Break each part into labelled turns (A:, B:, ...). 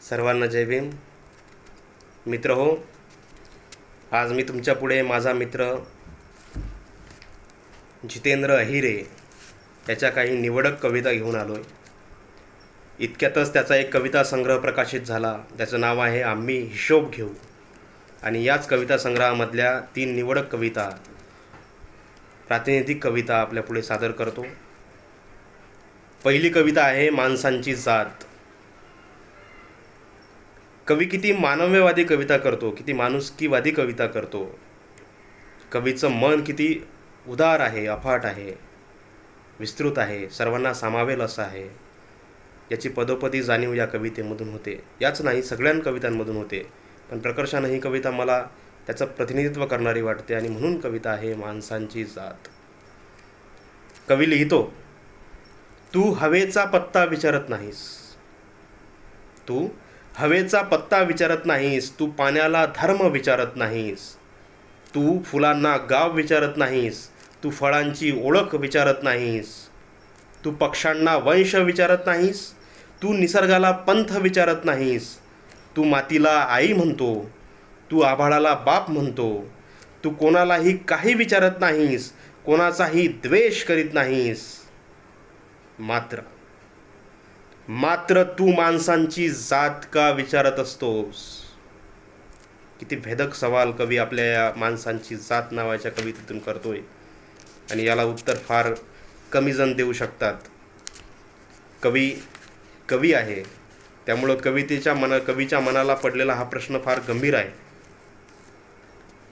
A: सर्वांना जय भीम. मित्र हो, आज मी तुमच्या पुढे माझा मित्र जितेंद्र अहिरे याच्या काही निवडक कविता घेऊन आलो आहे. इतक्यातच त्याचा एक कविता संग्रह प्रकाशित झाला. त्याचं नाव आहे आम्ही हिशोब घेऊ. आणि याच कविता संग्रहामधल्या 3 निवडक कविता, प्रातिनिधिक कविता आपल्या पुढे सादर करतो. पहिली कविता आहे माणसांची जात. कवी किती मानववादी कविता करतो, किती माणुसकीवादी कविता करतो. कवीचं मन किती उदार आहे, अफाट आहे, विस्तृत आहे, सर्वांना सामावेल असं आहे. याची पदोपदी जाणीव या कवितेमधून होते. याच नाही, सगळ्या कवितांमधून होते. पण प्रकर्षाने ही कविता मला त्याचं प्रतिनिधित्व करणारी वाटते आणि म्हणून कविता आहे माणसांची जात. कवी लिहितो, तू हवेचा पत्ता विचारत नाहीस, तू हवेचा पत्ता विचारत नाहीस, तू पाण्याला धर्म विचारत नाहीस, तू फुलांना गाव विचारत नाहीस, तू फळांची ओळख विचारत नाहीस, तू पक्ष्यांना वंश विचारत नाहीस, तू निसर्गाला पंथ विचारत नाहीस, तू मातीला आई म्हणतो, तू आभाळाला बाप म्हणतो, तू कोणालाही काही विचारत नाहीस, कोणाचाही द्वेष करीत नाहीस. मात्र तू माणसांची जात का विचारत असतोस. किती भेदक सवाल कवी आपल्या या माणसांची जात नावाच्या कवितेतून करतोय. आणि याला उत्तर फार कमी जण देऊ शकतात. कवी आहे, त्यामुळं कवीच्या मनाला पडलेला हा प्रश्न फार गंभीर आहे.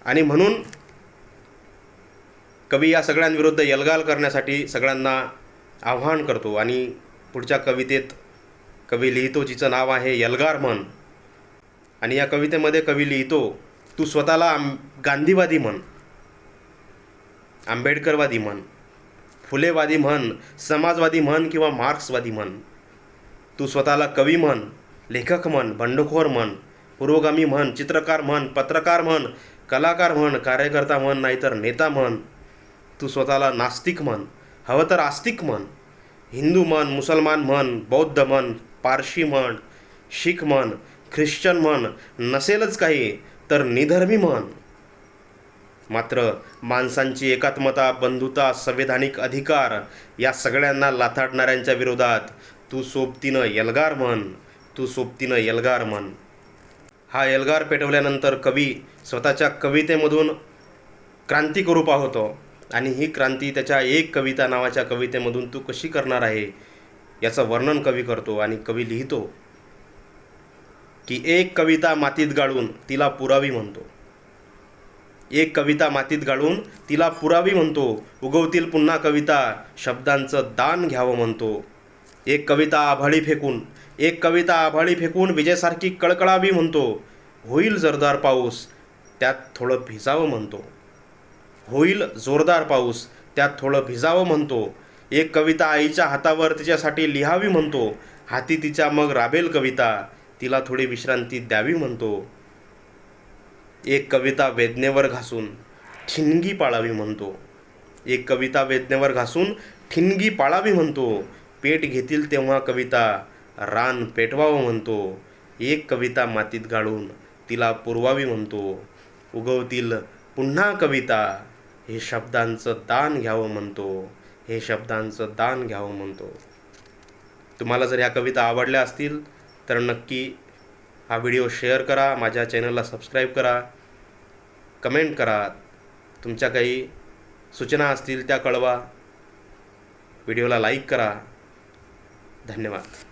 A: आणि म्हणून कवी या सगळ्यांविरुद्ध यल्गाल करण्यासाठी सगळ्यांना आव्हान करतो. आणि पुढच्या कवितेत कवी लिहितो, जिचं नाव आहे यल्गार मन. आणि या कवितेमध्ये कवी लिहितो, तू स्वतःला गांधीवादी म्हण, आंबेडकरवादी म्हण, फुलेवादी म्हण, समाजवादी म्हण किंवा मार्क्सवादी म्हण. तू स्वतःला कवी म्हण, लेखक म्हण, बंडखोर म्हण, पुरोगामी म्हण, चित्रकार म्हण, पत्रकार म्हण, कलाकार म्हण, कार्यकर्ता म्हण, नाहीतर नेता म्हण. तू स्वतःला नास्तिक म्हण, हवं तर आस्तिक म्हण, हिंदू म्हण, मुसलमान म्हण, बौद्ध म्हण, पारशी म्हण, शीख म्हण, ख्रिश्चन म्हण, नसेलच काही तर निधर्मी म्हण. मात्र माणसांची एकात्मता, बंधुता, संवैधानिक अधिकार या सगळ्यांना लाथाडणाऱ्यांच्या विरोधात तू सोबतीनं यल्गार म्हण, तू सोबतीनं यल्गार म्हण. हा यल्गार पेटवल्यानंतर कवी स्वतःच्या कवितेमधून क्रांती करू पाहतो. आणि ही क्रांती त्याच्या एक कविता नावाच्या कवितेमधून तू कशी करणार आहे याचं वर्णन कवी करतो. आणि कवी लिहितो की एक कविता मातीत गाळून तिला पुरावी म्हणतो, एक कविता मातीत गाळून तिला पुरावी म्हणतो, उगवतील पुन्हा कविता शब्दांचं दान घ्यावं म्हणतो. एक कविता आभाळी फेकून विजेसारखी कळकळावी म्हणतो. होईल जोरदार पाऊस त्यात थोडं भिजावं म्हणतो, होईल जोरदार पाऊस त्यात थोडं भिजावं म्हणतो. एक कविता आईच्या हातावर तिच्यासाठी लिहावी म्हणतो, हाती तिच्या मग राबेल कविता तिला थोडी विश्रांती द्यावी म्हणतो. एक कविता वेदनेवर घासून ठिणगी पाळावी म्हणतो, एक कविता वेदनेवर घासून ठिणगी पाळावी म्हणतो. पेट घेतील तेव्हा कविता रान पेटवावं म्हणतो. एक कविता मातीत गाळून तिला पुरवावी म्हणतो, उगवतील पुन्हा कविता हे शब्दांचं दान घ्यावं म्हणतो, हे शब्दांचं दान घ्यावं म्हणतो. तुम्हाला जर ह्या कविता आवडल्या असतील तर नक्की हा व्हिडिओ शेअर करा, माझ्या चॅनलला सबस्क्राईब करा, कमेंट करा. तुमच्या काही सूचना असतील त्या कळवा, व्हिडिओला लाईक करा. धन्यवाद.